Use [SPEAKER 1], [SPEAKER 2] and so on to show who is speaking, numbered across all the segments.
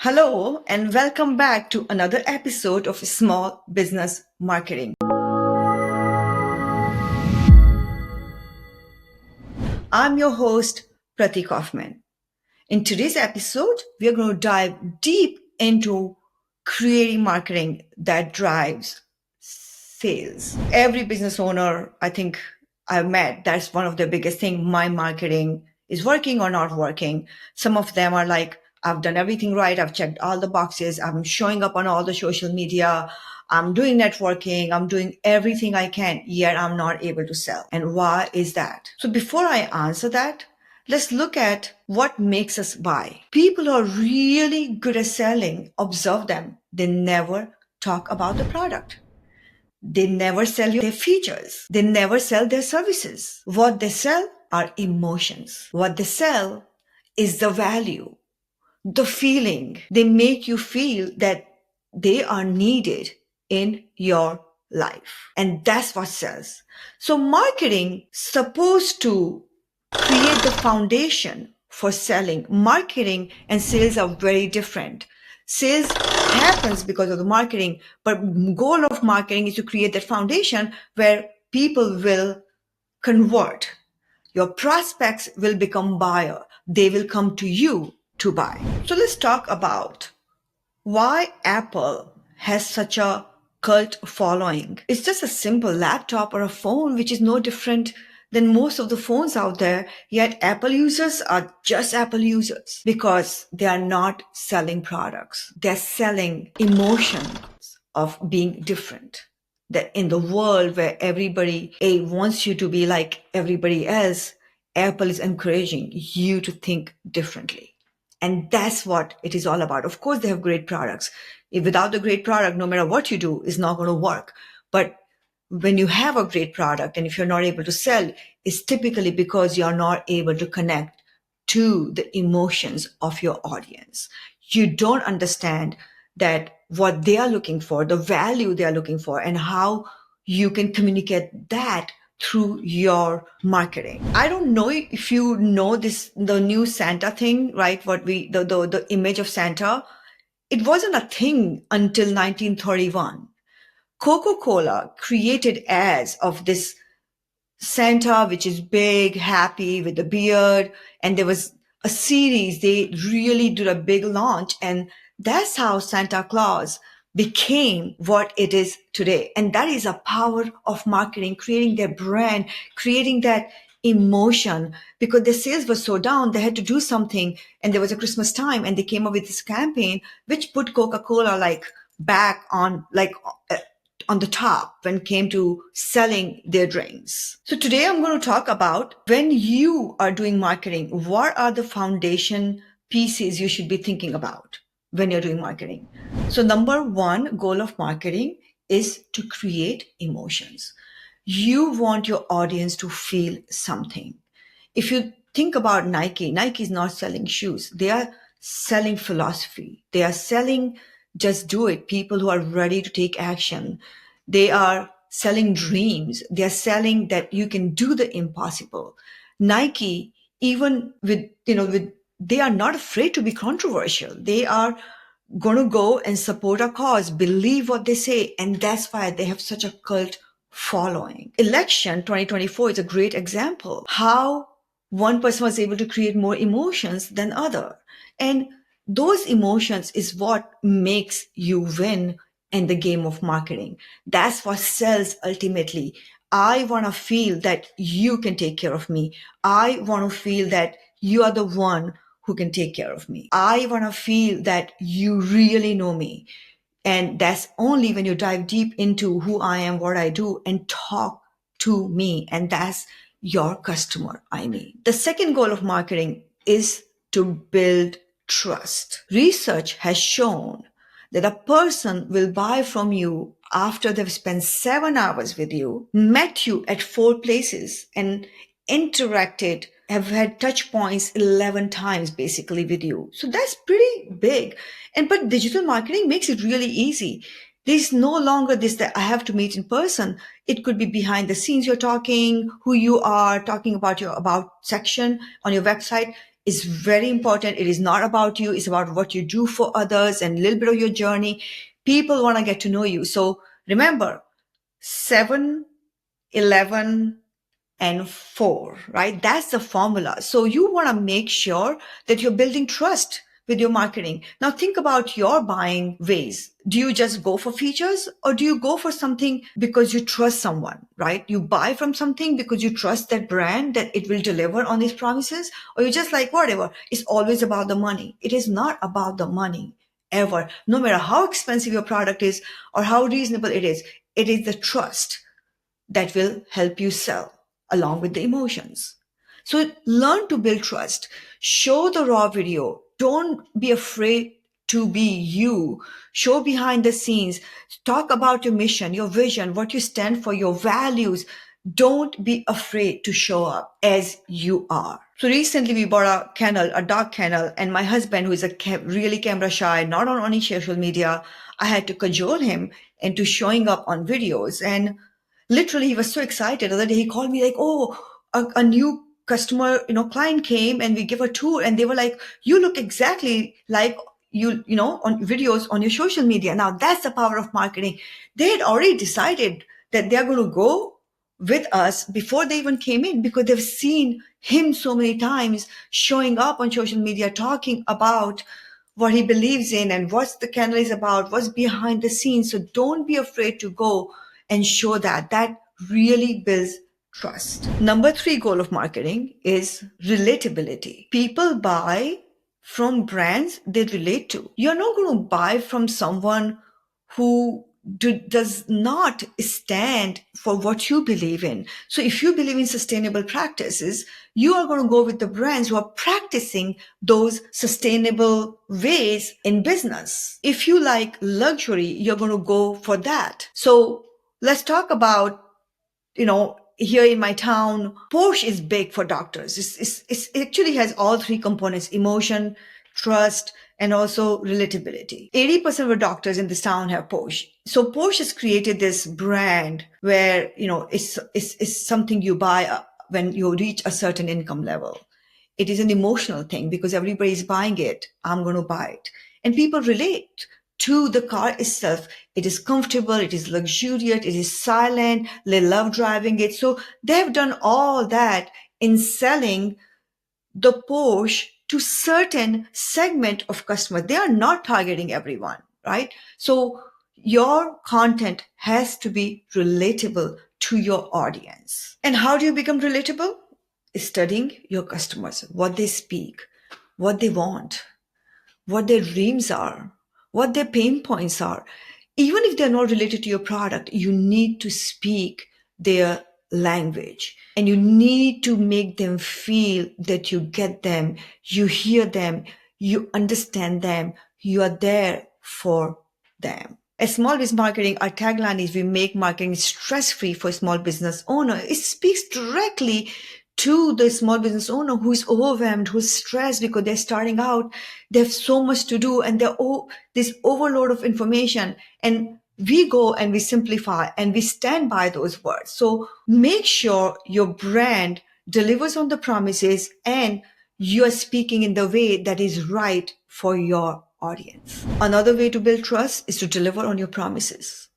[SPEAKER 1] Hello, and welcome back to another episode of Small Business Marketing. I'm your host, Prati Kaufman. In today's episode, we are going to dive deep into creating marketing that drives sales. Every business owner, I think I've met, that's one of the biggest thing. My marketing is working or not working. Some of them are like, I've done everything right. I've checked all the boxes. I'm showing up on all the social media. I'm doing networking. I'm doing everything I can, yet I'm not able to sell. And why is that? So before I answer that, let's look at what makes us buy. People who are really good at selling, observe them. They never talk about the product. They never sell you their features. They never sell their services. What they sell are emotions. What they sell is the value, the feeling. They make you feel that they are needed in your life. And that's what sells. So marketing supposed to create the foundation for selling. Marketing and sales are very different. Sales happens because of the marketing, but goal of marketing is to create that foundation where people will convert. Your prospects will become buyer. They will come to you to buy. So let's talk about why Apple has such a cult following. It's just a simple laptop or a phone, which is no different than most of the phones out there. Yet Apple users are just Apple users because they are not selling products. They're selling emotions of being different. That in the world where everybody wants you to be like everybody else, Apple is encouraging you to think differently. And that's what it is all about. Of course, they have great products. If without the great product, no matter what you do, is not going to work. But when you have a great product and if you're not able to sell, it's typically because you're not able to connect to the emotions of your audience. You don't understand that what they are looking for, the value they are looking for, and how you can communicate that through your marketing. I don't know if you know this, the new Santa thing, right? The image of Santa, it wasn't a thing until 1931. Coca-Cola created ads of this Santa, which is big, happy with a beard. And there was a series. They really did a big launch. And that's how Santa Claus became what it is today. And that is a power of marketing, creating their brand, creating that emotion, because their sales were so down, they had to do something. And there was a Christmas time and they came up with this campaign, which put Coca-Cola back on the top when it came to selling their drinks. So today I'm going to talk about when you are doing marketing, what are the foundation pieces you should be thinking about when you're doing marketing. So number one goal of marketing is to create emotions. You want your audience to feel something. If you think about Nike is not selling shoes. They are selling philosophy. They are selling just do it. People who are ready to take action. They are selling dreams. They are selling that you can do the impossible. Nike, even with they are not afraid to be controversial. They are going to go and support a cause, believe what they say. And that's why they have such a cult following. Election 2024 is a great example. How one person was able to create more emotions than other. And those emotions is what makes you win in the game of marketing. That's what sells ultimately. I want to feel that you can take care of me. I want to feel that you are the one who can take care of me. I want to feel that you really know me. And that's only when you dive deep into who I am, what I do, and talk to me. And that's your customer, I mean. The second goal of marketing is to build trust. Research has shown that a person will buy from you after they've spent 7 hours with you, met you at 4 places, and interacted, have had touch points 11 times basically with you. So that's pretty big. But digital marketing makes it really easy. There's no longer this that I have to meet in person. It could be behind the scenes. You're talking who you are, talking about your about section on your website. is very important. It is not about you. It's about what you do for others and a little bit of your journey. People want to get to know you. So remember, 7, 11, and 4, right? That's the formula. So you want to make sure that you're building trust with your marketing. Now think about your buying ways. Do you just go for features, or do you go for something because you trust someone, right? You buy from something because you trust that brand that it will deliver on its promises, or you just like whatever. It's always about the money. It is not about the money ever. No matter how expensive your product is or how reasonable it is the trust that will help you sell along with the emotions. So learn to build trust. Show the raw video. Don't be afraid to be you. Show behind the scenes. Talk about your mission, your vision, what you stand for, your values. Don't be afraid to show up as you are. So recently we bought a kennel, a dog kennel, and my husband, who is really camera shy, not on any social media, I had to cajole him into showing up on videos. And literally, he was so excited. The other day, he called me like, "Oh, a new customer, client came, and we give a tour, and they were like, you look exactly like on videos on your social media." Now that's the power of marketing. They had already decided that they're going to go with us before they even came in, because they've seen him so many times showing up on social media, talking about what he believes in and what the candle is about, what's behind the scenes. So don't be afraid to go and show that. That really builds trust. Number 3 goal of marketing is relatability. People buy from brands they relate to. You're not going to buy from someone who does not stand for what you believe in. So if you believe in sustainable practices, you are going to go with the brands who are practicing those sustainable ways in business. If you like luxury, you're going to go for that. So let's talk about, here in my town, Porsche is big for doctors. It actually has all 3 components: emotion, trust, and also relatability. 80% of the doctors in this town have Porsche. So Porsche has created this brand where, it's something you buy when you reach a certain income level. It is an emotional thing because everybody is buying it. I'm going to buy it. And people relate to the car itself. It is comfortable, it is luxurious, it is silent, they love driving it. So they've done all that in selling the Porsche to certain segment of customers. They are not targeting everyone, right? So your content has to be relatable to your audience. And how do you become relatable? Studying your customers, what they speak, what they want, what their dreams are, what their pain points are. Even if they're not related to your product, you need to speak their language, and you need to make them feel that you get them, you hear them, you understand them, you are there for them. As small business marketing, our tagline is, we make marketing stress-free for small business owner. It speaks directly to the small business owner who is overwhelmed, who's stressed because they're starting out. They have so much to do, and they're this overload of information. And we go and we simplify and we stand by those words. So make sure your brand delivers on the promises and you're speaking in the way that is right for your audience. Another way to build trust is to deliver on your promises.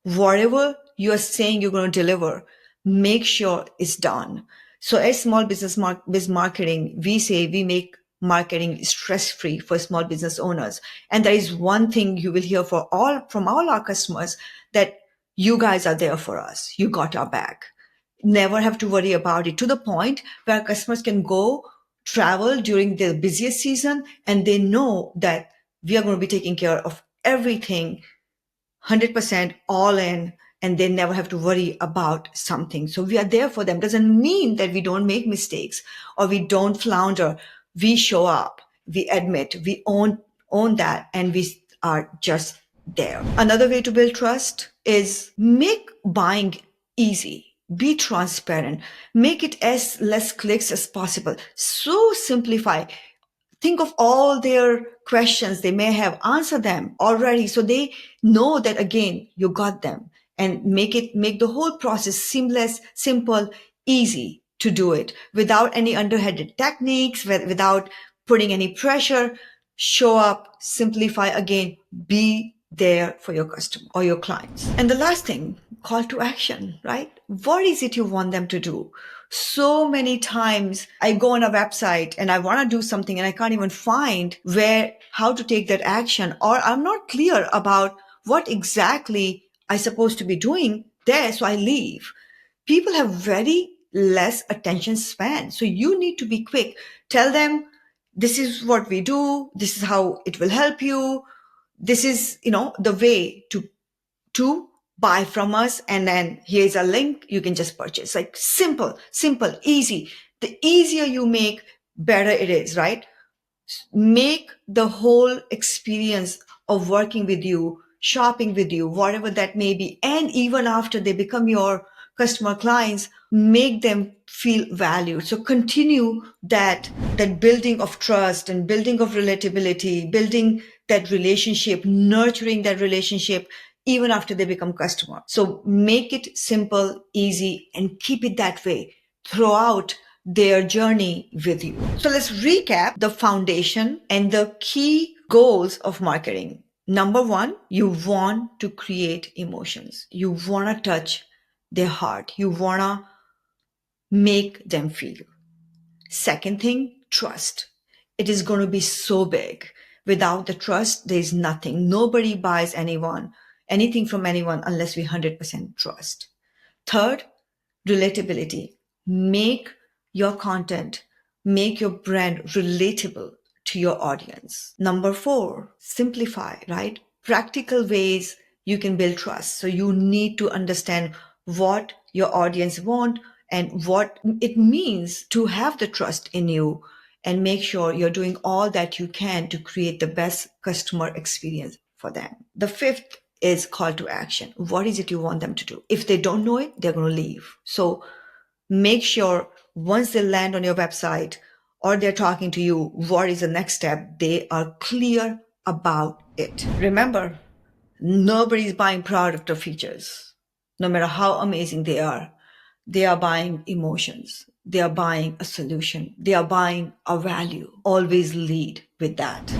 [SPEAKER 1] Whatever you are saying you're going to deliver, make sure it's done. So as small business marketing, we say we make marketing stress-free for small business owners. And there is one thing you will hear from all our customers, that you guys are there for us. You got our back. Never have to worry about it, to the point where customers can go travel during the busiest season and they know that we are going to be taking care of everything 100% all in, and they never have to worry about something. So we are there for them. Doesn't mean that we don't make mistakes or we don't flounder. We show up, we admit, we own that, and we are just there. Another way to build trust is make buying easy. Be transparent. Make it as less clicks as possible. So simplify. Think of all their questions they may have, answer them already so they know that, again, you got them, and make the whole process seamless, simple, easy. to do it without any underhanded techniques, without putting any pressure. Show up, simplify again, be there for your customer or your clients. And the last thing, call to action, right? What is it you want them to do? So many times I go on a website and I want to do something and I can't even find how to take that action, or I'm not clear about what exactly I'm supposed to be doing there. So I leave. People have very less attention span. So you need to be quick. Tell them, this is what we do. This is how it will help you. This is, the way to buy from us. And then here's a link. You can just purchase. Like simple, easy. The easier you make, better it is, right? Make the whole experience of working with you, shopping with you, whatever that may be, and even after they become your customer clients, make them feel valued. So continue that building of trust and building of relatability, building that relationship, nurturing that relationship even after they become customer. So make it simple, easy, and keep it that way throughout their journey with you. So let's recap the foundation and the key goals of marketing. Number one, you want to create emotions. You want to touch their heart. You want to make them feel. Second thing, trust. It is going to be so big. Without the trust, there is nothing. Nobody buys anything from anyone unless we 100% trust. Third, relatability. Make your content, make your brand relatable to your audience. Number four, simplify, right? Practical ways you can build trust. So you need to understand what your audience want and what it means to have the trust in you, and make sure you're doing all that you can to create the best customer experience for them. The fifth is call to action. What is it you want them to do? If they don't know it, they're going to leave. So make sure once they land on your website or they're talking to you, what is the next step? They are clear about it. Remember, nobody's buying product or features, no matter how amazing they are. They are buying emotions. They are buying a solution. They are buying a value. Always lead with that.